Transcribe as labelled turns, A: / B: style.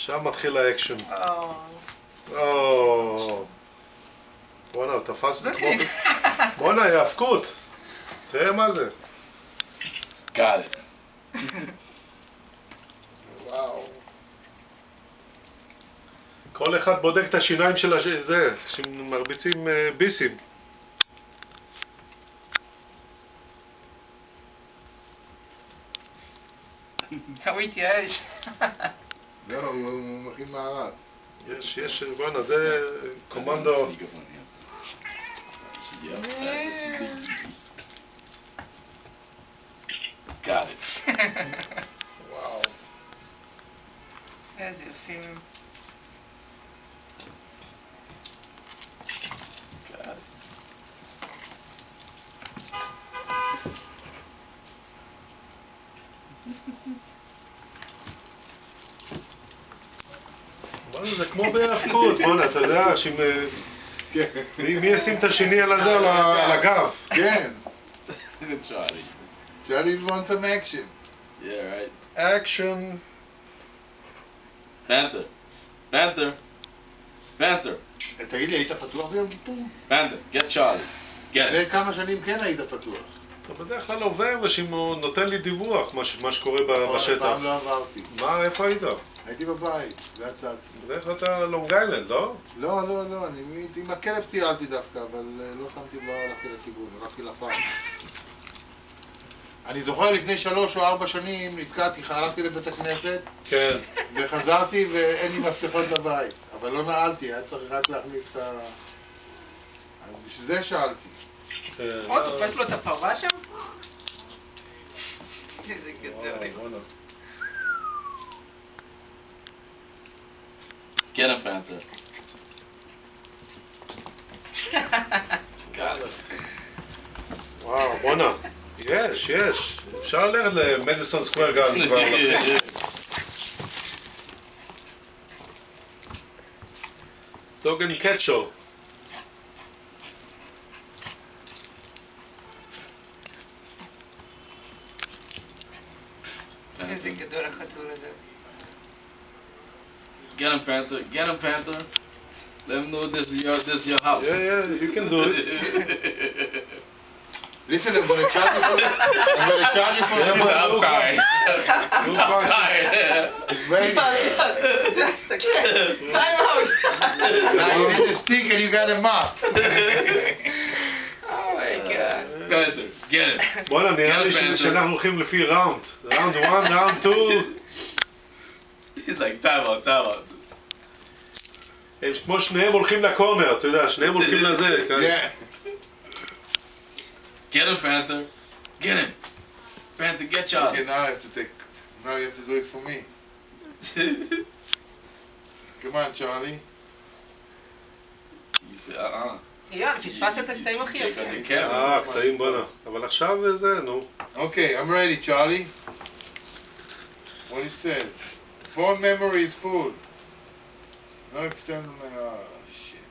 A: עכשיו מתחיל האקשן. בואנה, הוא תפס את כמו... בואנה, יאבקות. תראה מה זה.
B: Got it.
A: וואו. כל אחד בודק את השיניים של זה, שמרביצים ביסים.
C: הוא התייאש.
D: לא, הוא מכין מערב.
A: יש, בואנה, זה קומנדו.
B: Got it.
A: וואו.
C: איזה יפים.
B: Got it.
A: בואנה, זה כמו בהאבקות, בואנה, אתה יודע, מי ישים את השני על הזה, על הגב?
D: כן.
B: Charlie.
D: Charlie's wants some action.
B: Yeah, right.
A: אקשן.
B: Panther. Panther. Panther.
D: תגיד לי, היית פתוח ביום כיפור?
B: Panther. Get Charlie. Get it.
D: וכמה שנים כן היית פתוח?
A: אתה בדרך כלל עובר ושהוא נותן לי דיווח, מה שקורה בשטח.
D: פעם לא עברתי.
A: מה, איפה היית?
D: הייתי בבית, זה הצד.
A: בדרך כלל אתה לונג איילנד, לא?
D: לא, אני עם הכלב טיילתי דווקא, אבל לא הלכתי לכיוון, הלכתי לפארק. אני זוכר לפני 3 או 4 שנים נתקעתי, הלכתי לבית הכנסת
A: כן.
D: וחזרתי ואין לי מפתחות לבית, אבל לא נעלתי, היה צריך רק להכניס את ה... אז בשביל זה שאלתי.
C: או, תופס לו את הפרווה שם? איזה גדול.
B: Get him, Panther. Got it.
A: וואו, בואנה. יש. אפשר ללכת למדיסון סקוואר גארדן כבר. דוגן קטשו.
C: איזה גדול החתול הזה.
B: Get him, Panther. Get him, Panther. Let him know this is your house.
A: Yeah, you can do it.
D: Listen, I'm gonna charge you for that. I'm gonna charge you for that.
B: I'm tired. I'm tired.
D: It's raining.
C: Time out.
D: Now you need a stick and you got a mop.
C: Oh my god.
B: Panther, get it.
A: בואנה, נראה לי שאנחנו הולכים לפי ראונד. ראונד 1, ראונד 2.
B: He's like, time out.
A: הם כמו שניהם הולכים לקורנר, אתה יודע, שניהם הולכים לזה.
D: Yeah.
B: Get him, Panther. Get him. Panther, get
D: Okay,
B: Charlie.
D: now you have to do it for me. Come on, Charlie.
B: You said,
C: יאללה, פספסת את הקטעים הכי יפים.
A: קטעים בואנה. אבל עכשיו זה, נו.
D: Okay, I'm ready, Charlie. What it says. Phone memory is full. No external memory. Oh, shit.